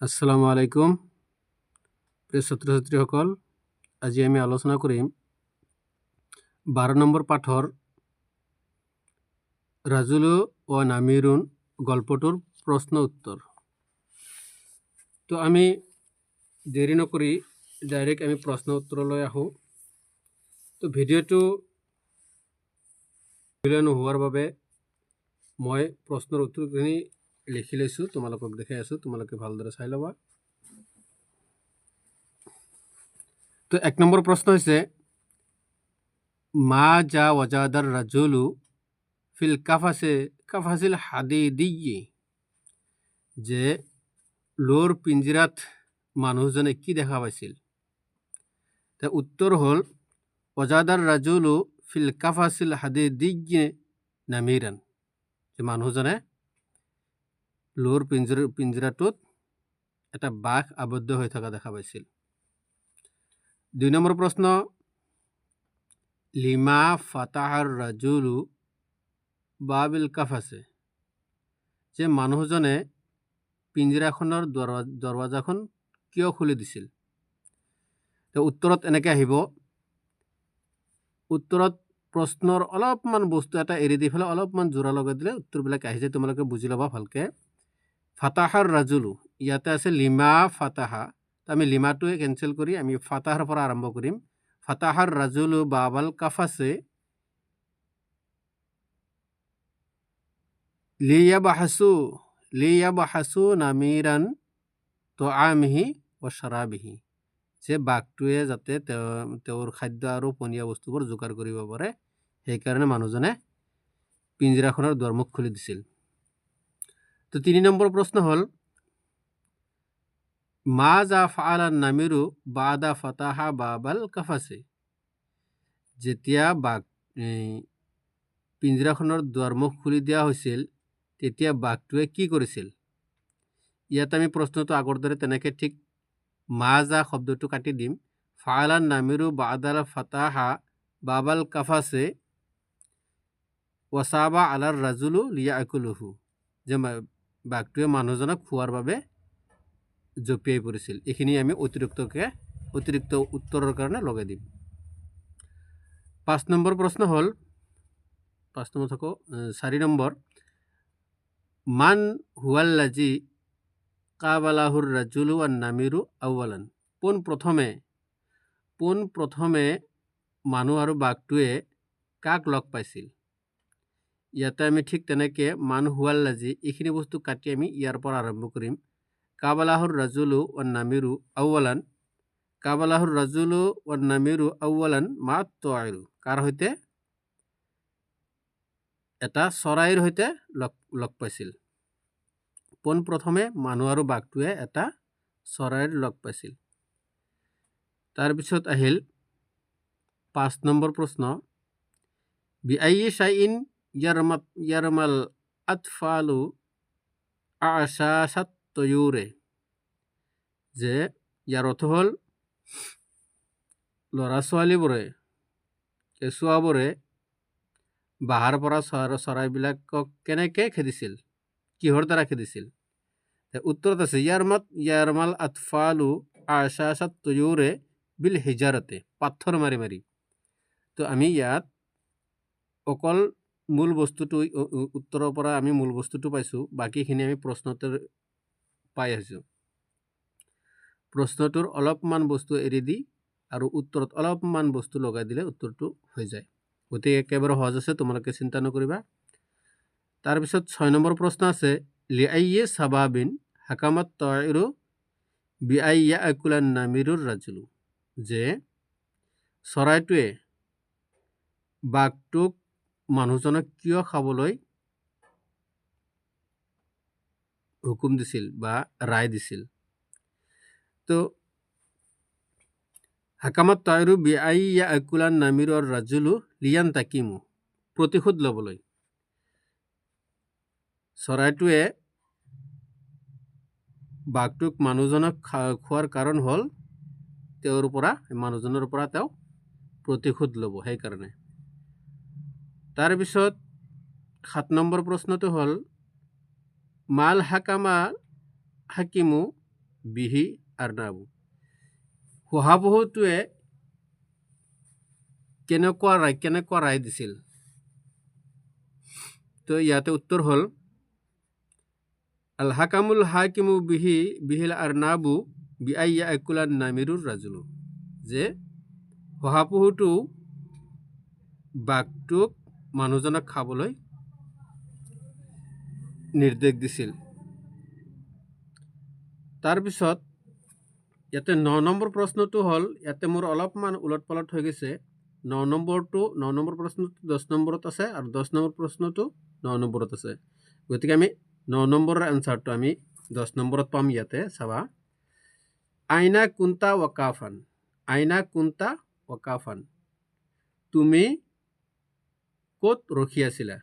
আসসালামু আলাইকুম প্ৰিয় ছাত্ৰছাত্ৰীসকল, আজি আমি আলোচনা কৰিম 12 নম্বৰ পাঠৰ ৰাজুলু ও নামিৰুন গল্পটোৰ প্ৰশ্ন উত্তৰ। তো আমি দেৰি নকৰি ডাইৰেক্ট আমি প্ৰশ্ন উত্তৰলৈ আহোঁ। তো ভিডিঅ'টো নোহোৱাৰ বাবে মই প্ৰশ্নৰ উত্তৰখিনি লিখি লৈছোঁ, তোমালোকক দেখাই আছোঁ, তোমালোকে ভালদৰে চাই ল'বা। তো 1 নম্বৰ প্ৰশ্ন হৈছে মা যা ওয়াজাদাৰ ৰাজুলু ফিল কাফাসিল হাদিদিয়্যি, যে লোৰ পিঞ্জিৰাত মানুহজনে কি দেখা পাইছিল? তাৰ উত্তৰ হ'ল ওয়াজাদাৰ ৰাজুলু ফিল কাফাসিল হাদিদিয়্যি নামিৰান, যে মানুহজনে লোৰ পিঞ্জিৰাটোত এটা বাঘ আবদ্ধ হৈ থকা দেখা পাইছিল। 2 নম্বৰ প্ৰশ্ন লিমা ফাতাহাৰ ৰাজুলু বাবিল কাফাছে, যে মানুহজনে পিঞ্জিৰাখনৰ দৰৱাজাখন কিয় খুলি দিছিল? তো উত্তৰত এনেকৈ আহিব, উত্তৰত প্ৰশ্নৰ অলপমান বস্তু এটা এৰি দি পেলাই অলপমান জোৰা লগাই দিলে উত্তৰবিলাক আহি যায়। তোমালোকে বুজি ল'বা ভালকৈ। ফাতাহাৰ ৰাজুলু, ইয়াতে আছে লিমা ফাতাহা, তো আমি লিমাটোৱে কেঞ্চেল কৰি আমি ফাতাহাৰ পৰা আৰম্ভ কৰিম। ফাতাহাৰ ৰাজুলু বাবাল কাফাছে লিয়াবাহাসু নামিৰান তোআমিহি ও শাৰাবিহি, যে বাঘটোৱে যাতে তেওঁৰ খাদ্য আৰু পনীয়া বস্তুবোৰ যোগাৰ কৰিব পাৰে, সেইকাৰণে মানুহজনে পিঞ্জিৰাখনৰ দুৱাৰমুখ খুলি দিছিল। তো 3 নম্বৰ প্ৰশ্ন হ'ল মা যা ফাআলা নামিৰু বাদা ফাতাহা বাবাল কাফাছে, যেতিয়া পিঞ্জিৰাখনৰ দুৱাৰমুখ খুলি দিয়া হৈছিল তেতিয়া বাঘটোৱে কি কৰিছিল? ইয়াত আমি প্ৰশ্নটো আগৰ দৰে তেনেকৈ ঠিক মা যা শব্দটো কাটি দিম। ফাআলা নামিৰু বাদাল ফাতাহা বাবাল কাফাছে ওয়াসাবা আলাৰ ৰাজুলু লিয়াকুলুহু, যে বাঘটোৱে মানুহজনক খোৱাৰ বাবে জঁপিয়াই পৰিছিল। এইখিনি আমি অতিৰিক্ত উত্তৰৰ কাৰণে লগাই দিম। 5 নম্বৰ প্ৰশ্ন হ'ল 4 নম্বৰ মান হুৱাল্লাজি কাবালাহুৰ ৰাজুলু আন নামিৰু আউৱালান, পোনপ্ৰথমে মানুহ আৰু বাঘটোৱে কাক লগ পাইছিল? ইয়াতে আমি ঠিক তেনেকৈ মান হুৱাল্লাজি এইখিনি বস্তু কাটি আমি ইয়াৰ পৰা আৰম্ভ কৰিম। কাবালাহুৰ ৰাজুলু আন নামিৰু আউৱালান, কাবালাহুৰ ৰাজুলু আন নামিৰু আউৱালান মা তোআইৰু, কাৰ সৈতে? এটা চৰাইৰ সৈতে লগ পাইছিল। পোনপ্ৰথমে মানুহ আৰু বাঘটোৱে এটা চৰাইৰ লগ পাইছিল। তাৰপিছত আহিল 5 নম্বৰ প্ৰশ্ন বিআইয়ি শাইইন ইয়াৰমাল আতফালু আশাশাত তয়ুৰে, যে ইয়াৰ অৰ্থ হ'ল ল'ৰা ছোৱালীবোৰে কেঁচুৱাবোৰে বাহাৰ পৰা চৰাইবিলাকক কেনেকৈ খেদিছিল, কিহৰ দ্বাৰা খেদিছিল? উত্তৰত আছে ইয়াৰমাল আতফালু আশাশাত তয়ুৰে বিল হিজাৰতে, পাথৰ মাৰি মাৰি। তো আমি ইয়াত অকল মূল বস্তুটো উত্তৰৰ পৰা আমি মূল বস্তুটো পাইছোঁ, বাকীখিনি আমি প্ৰশ্নটোৰ পাই আহিছোঁ। প্ৰশ্নটোৰ অলপমান বস্তু এৰি দি আৰু উত্তৰত অলপমান বস্তু লগাই দিলে উত্তৰটো হৈ যায়। গতিকে একেবাৰে সহজ আছে, তোমালোকে চিন্তা নকৰিবা। তাৰপিছত 6 নম্বৰ প্ৰশ্ন আছে লিআইয়ি সাবাবিন হাকামাত তাইৰু বিআইয়া আকুলান নামিৰুৰ ৰাজুলু, যে চৰাইটোৱে বাঘটোক মানুহজনক কিয় খাবলৈ হুকুম দিছিল বা ৰায় দিছিল? তো হাকামাত তাইৰু বিআইয়া আকুলান নামিৰুৰ ৰাজুলু লিয়ান তাকিমু, প্ৰতিশোধ ল'বলৈ। চৰাইটোৱে বাঘটোক মানুহজনক খোৱাৰ কাৰণ হ'ল মানুহজনৰ পৰা তেওঁ প্ৰতিশোধ ল'ব, সেইকাৰণে। তাৰপিছত 7 নম্বৰ প্ৰশ্নটো হ'ল মাল হাকিমু বিহি আৰনাবু শহাপহুটোৱে কেনেকুৱা ৰায় দিছিল? তো ইয়াতে উত্তৰ হ'ল আল হাকামুল হাকিমু বিহিল আৰনাবু বিআইয়া একুলান নামিৰুৰ ৰাজুলু, যে শহাপহুটো বাঘটোক মানুহজনক খাবলৈ নিৰ্দেশ দিছিল। তাৰপিছত ইয়াতে 9 নম্বৰ প্ৰশ্নটো হ'ল, ইয়াতে মোৰ অলপমান উলট পালট হৈ গৈছে। 9 নম্বৰ প্ৰশ্নটো 10 নম্বৰত আছে আৰু 10 নম্বৰ প্ৰশ্নটো 9 নম্বৰত আছে। গতিকে আমি 9 নম্বৰৰ এনচাৰটো আমি 10 নম্বৰত পাম। ইয়াতে চাবা, আইনা কুন্তা ৱাকাফান, আইনা কুন্তা ৱাকাফান, তুমি ক'ত ৰখি আছিলা?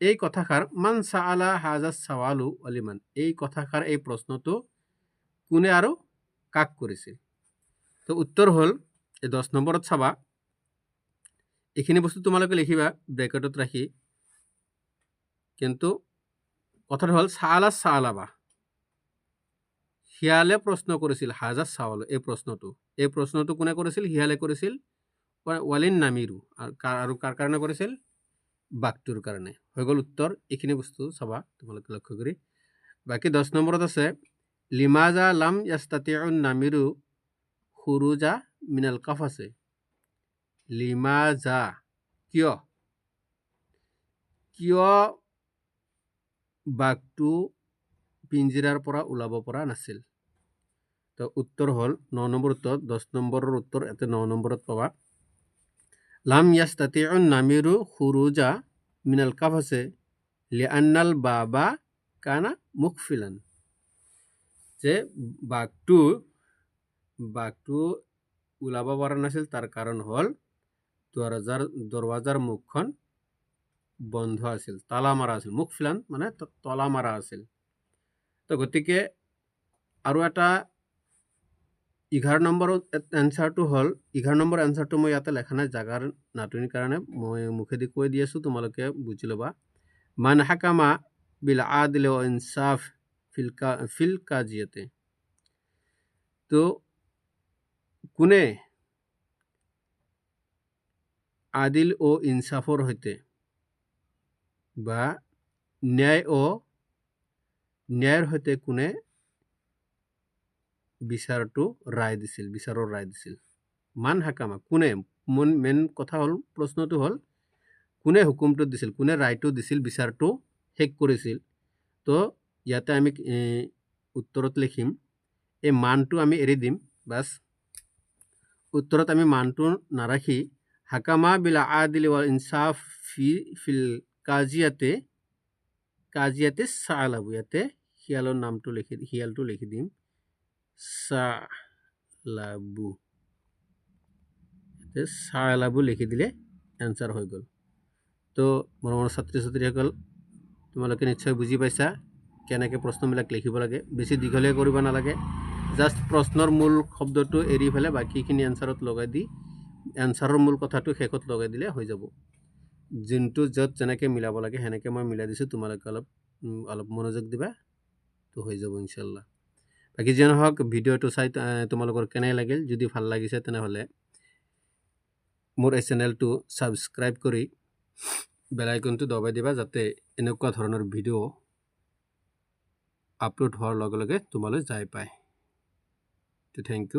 এই কথাষাৰ মান চাআলা হাজা চাৱালু অলিমান, এই কথাষাৰ এই প্ৰশ্নটো কোনে আৰু কাক কৰিছিল? তো উত্তৰ হ'ল এই 10 নম্বৰত চাবা, এইখিনি বস্তু তোমালোকে লিখিবা ব্ৰেকেটত ৰাখি, কিন্তু কথাটো হ'ল চাআলাবা, শিয়ালে প্ৰশ্ন কৰিছিল হাজা চাৱালু, এই প্ৰশ্নটো কোনে কৰিছিল? শিয়ালে কৰিছিল। ৱালিন নামিৰু, আৰু কাৰ কাৰণে কৰিছিল? বাঘটোৰ কাৰণে। হৈ গ'ল উত্তৰ। এইখিনি বস্তু চাবা তোমালোকে লক্ষ্য কৰি। বাকী 10 নম্বৰত আছে লিমাজা লাম ইয়াস্তাতিউন নামিৰু খুৰুজা মিনাল কাফাছে, লিমাজা, কিয় বাঘটো পিঞ্জিৰাৰ পৰা ওলাব পৰা নাছিল? তো উত্তৰ হ'ল 9 নম্বৰ উত্তৰ। 10 নম্বৰৰ উত্তৰ ইয়াতে 9 নম্বৰত পাবা। লাম ইয়াস্তাতিউন নামিৰু খুৰুজা মিনাল কাফাছে লিআন্নাল বাবা কানা মুকফিলান, যে বাঘটো ওলাব পৰা নাছিল, তাৰ কাৰণ হ'ল দৰৱাজাৰ মুখখন বন্ধ আছিল, তালা মাৰা আছিল। মুকফিলান মানে তলা মাৰা আছিল। তো গতিকে আৰু এটা 11 নম্বৰ এনচাৰটো হ'ল, 11 নম্বৰ এনচাৰটো মই ইয়াতে লেখা নাই জাগাৰ নাটনিৰ কাৰণে, মই মুখেদি কৈ দি আছোঁ, তোমালোকে বুজি ল'বা। মান হাকামা বিল আদিল ও ইনসাফ ফিল কাজিয়াতে, তো কোনে আদিল ও ইনসাফৰ সৈতে বা ন্যায়ৰ সৈতে কোনে বিচাৰৰ ৰায় দিছিল? মান হাকামা, কোনে, মেইন কথা হ'ল, প্ৰশ্নটো হ'ল কোনে হুকুমটো দিছিল, কোনে ৰায়টো দিছিল, বিচাৰটো শেষ কৰিছিল? তো ইয়াতে আমি উত্তৰত লিখিম, এই মানটো আমি এৰি দিম, বাছ উত্তৰত আমি মানটো নাৰাখি হাকামা বিল আদিল ওয়াল ইনসাফ ফিল কাজিয়াতে চালাবু, ইয়াতে শিয়ালটো লিখি দিম, চালাবু লিখি দিলে এনচাৰ হৈ গ'ল। তো মৰমৰ ছাত্ৰ ছাত্ৰীসকল, তোমালোকে নিশ্চয় বুজি পাইছা কেনেকৈ প্ৰশ্নবিলাক লিখিব লাগে। বেছি দীঘলীয়া কৰিব নালাগে, জাষ্ট প্ৰশ্নৰ মূল শব্দটো এৰি পেলাই বাকীখিনি এনচাৰত লগাই দি এনচাৰৰ মূল কথাটো শেষত লগাই দিলে হৈ যাব। যোনটো য'ত যেনেকৈ মিলাব লাগে সেনেকৈ মই মিলাই দিছোঁ, তোমালোকে অলপ মনোযোগ দিবা, তো হৈ যাব ইনশাল্লাহ। বাকী যি নহওক, ভিডিঅ'টো চাই তোমালোকৰ কেনে লাগিল? যদি ভাল লাগিছে তেনেহ'লে মোৰ এই চেনেলটো ছাবস্ক্ৰাইব কৰি বেল আইকনটো দবাই দিবা, যাতে এনেকুৱা ধৰণৰ ভিডিঅ' আপলোড হোৱাৰ লগে লগে তোমালৈ যাই পায়। তো থেংক ইউ।